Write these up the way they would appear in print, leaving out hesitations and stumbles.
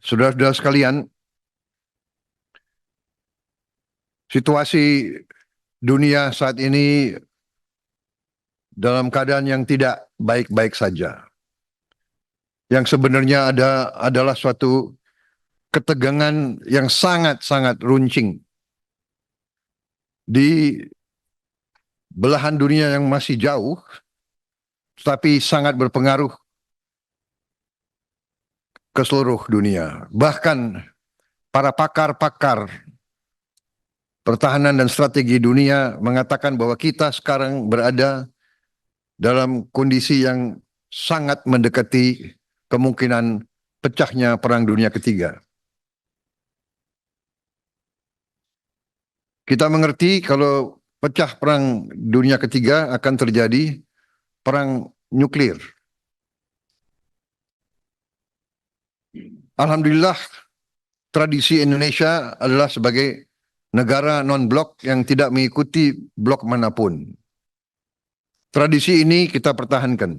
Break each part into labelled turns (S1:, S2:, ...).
S1: Saudara-saudara sekalian, situasi dunia saat ini dalam keadaan yang tidak baik-baik saja. Yang sebenarnya adalah suatu ketegangan yang sangat-sangat runcing di belahan dunia yang masih jauh, tetapi sangat berpengaruh ke seluruh dunia. Bahkan para pakar-pakar pertahanan dan strategi dunia mengatakan bahwa kita sekarang berada dalam kondisi yang sangat mendekati kemungkinan pecahnya Perang Dunia Ketiga. Kita mengerti kalau pecah Perang Dunia Ketiga akan terjadi perang nuklir. Alhamdulillah, tradisi Indonesia adalah sebagai negara non-blok yang tidak mengikuti blok manapun. Tradisi ini kita pertahankan.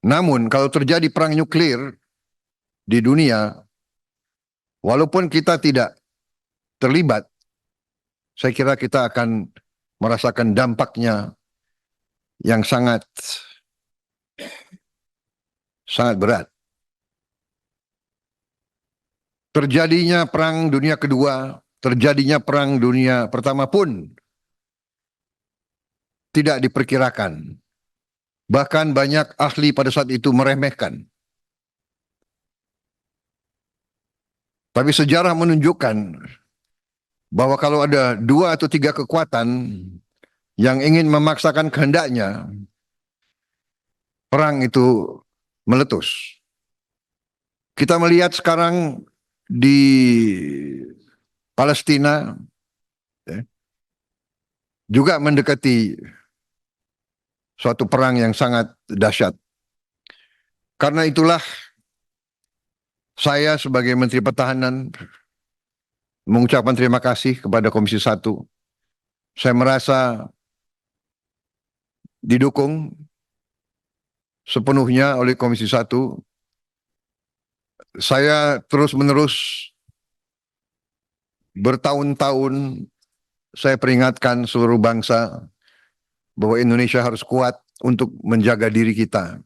S1: Namun, kalau terjadi perang nuklir di dunia, walaupun kita tidak terlibat, saya kira kita akan merasakan dampaknya yang sangat berat. Terjadinya Perang Dunia Kedua, terjadinya Perang Dunia Pertama pun tidak diperkirakan. Bahkan banyak ahli pada saat itu meremehkan. Tapi sejarah menunjukkan bahwa kalau ada 2 atau 3 kekuatan yang ingin memaksakan kehendaknya, perang itu meletus. Kita melihat sekarang di Palestina juga mendekati suatu perang yang sangat dahsyat. Karena itulah saya sebagai Menteri Pertahanan mengucapkan terima kasih kepada Komisi 1. Saya merasa didukung sepenuhnya oleh Komisi 1. Saya terus-menerus bertahun-tahun saya peringatkan seluruh bangsa bahwa Indonesia harus kuat untuk menjaga diri kita.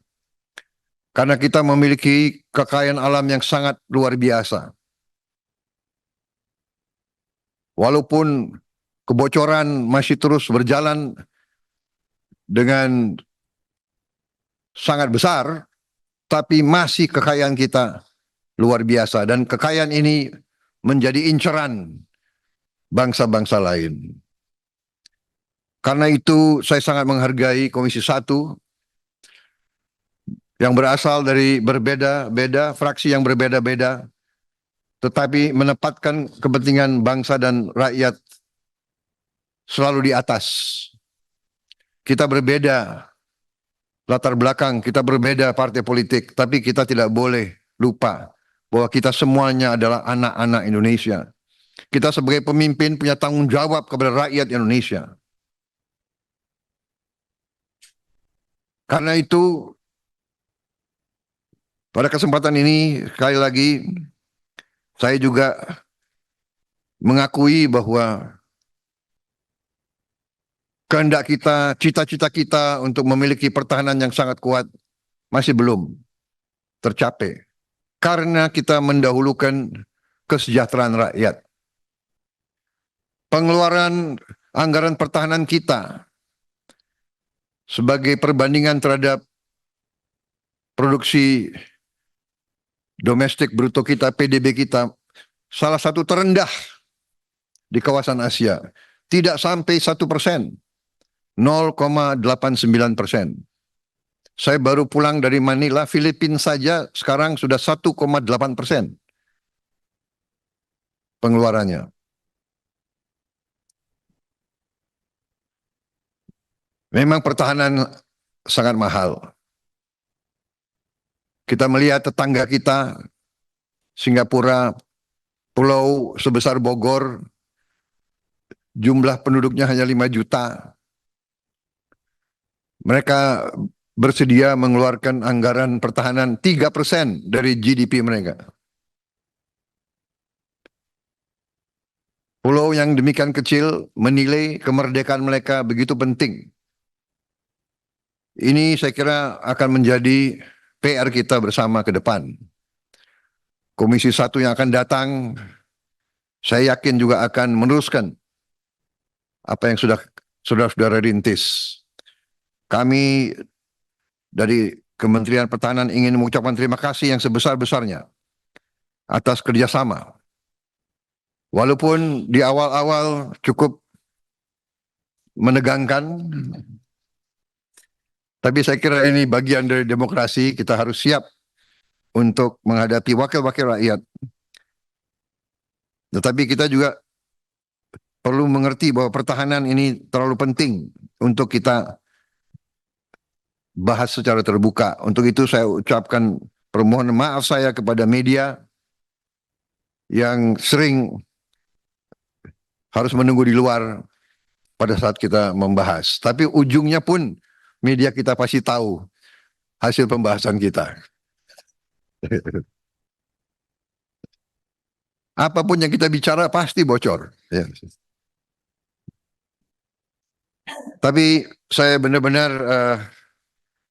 S1: Karena kita memiliki kekayaan alam yang sangat luar biasa. Walaupun kebocoran masih terus berjalan dengan sangat besar, tapi masih kekayaan kita luar biasa. Dan kekayaan ini menjadi inceran bangsa-bangsa lain. Karena itu saya sangat menghargai Komisi 1 yang berasal dari berbeda-beda, fraksi yang berbeda-beda, tetapi menempatkan kepentingan bangsa dan rakyat selalu di atas. Kita berbeda latar belakang, kita berbeda partai politik, tapi kita tidak boleh lupa bahwa kita semuanya adalah anak-anak Indonesia. Kita sebagai pemimpin punya tanggung jawab kepada rakyat Indonesia. Karena itu, pada kesempatan ini, sekali lagi, saya juga mengakui bahwa kehendak kita, cita-cita kita untuk memiliki pertahanan yang sangat kuat masih belum tercapai. Karena kita mendahulukan kesejahteraan rakyat. Pengeluaran anggaran pertahanan kita sebagai perbandingan terhadap produksi domestik bruto kita, PDB kita, salah satu terendah di kawasan Asia. Tidak sampai 1%, 0,89%. Saya baru pulang dari Manila, Filipina saja sekarang sudah 1,8% pengeluarannya. Memang pertahanan sangat mahal. Kita melihat tetangga kita, Singapura, pulau sebesar Bogor, jumlah penduduknya hanya 5 juta. Mereka bersedia mengeluarkan anggaran pertahanan 3% dari GDP mereka. Pulau yang demikian kecil menilai kemerdekaan mereka begitu penting. Ini saya kira akan menjadi PR kita bersama ke depan. Komisi 1 yang akan datang, saya yakin juga akan meneruskan apa yang sudah saudara-saudara rintis. Kami dari Kementerian Pertahanan ingin mengucapkan terima kasih yang sebesar-besarnya atas kerjasama. Walaupun di awal-awal cukup menegangkan, tapi saya kira ini bagian dari demokrasi, kita harus siap untuk menghadapi wakil-wakil rakyat. Tetapi kita juga perlu mengerti bahwa pertahanan ini terlalu penting untuk kita bahas secara terbuka. Untuk itu saya ucapkan permohonan maaf saya kepada media yang sering harus menunggu di luar pada saat kita membahas. Tapi ujungnya pun media kita pasti tahu hasil pembahasan kita. Apapun yang kita bicara pasti bocor. Ya. Tapi saya benar-benar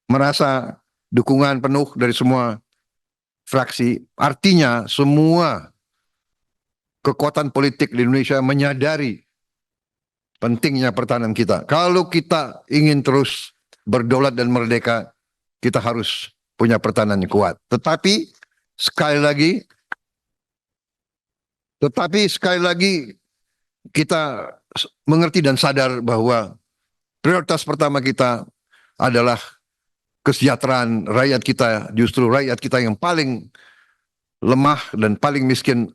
S1: merasa dukungan penuh dari semua fraksi. Artinya semua kekuatan politik di Indonesia menyadari pentingnya pertahanan kita. Kalau kita ingin terus berdaulat dan merdeka, kita harus punya pertahanan yang kuat. Tetapi sekali lagi kita mengerti dan sadar bahwa prioritas pertama kita adalah kesejahteraan rakyat kita. Justru rakyat kita yang paling lemah dan paling miskin,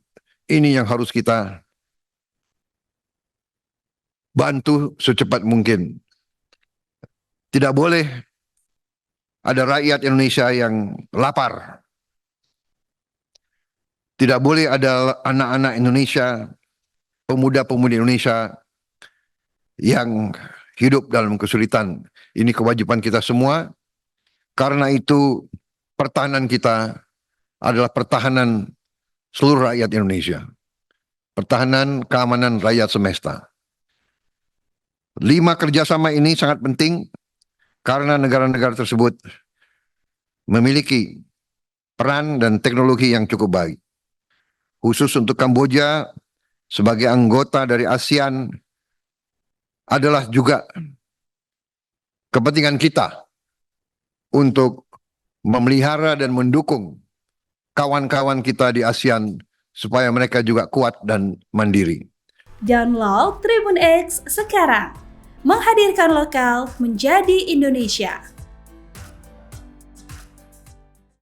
S1: ini yang harus kita bantu secepat mungkin. Tidak boleh ada rakyat Indonesia yang lapar. Tidak boleh ada anak-anak Indonesia, pemuda-pemudi Indonesia yang hidup dalam kesulitan. Ini kewajiban kita semua. Karena itu pertahanan kita adalah pertahanan seluruh rakyat Indonesia. Pertahanan keamanan rakyat semesta. 5 kerjasama ini sangat penting karena negara-negara tersebut memiliki peran dan teknologi yang cukup baik. Khusus untuk Kamboja sebagai anggota dari ASEAN adalah juga kepentingan kita untuk memelihara dan mendukung kawan-kawan kita di ASEAN supaya mereka juga kuat dan mandiri.
S2: Download Tribun X sekarang, menghadirkan lokal menjadi Indonesia.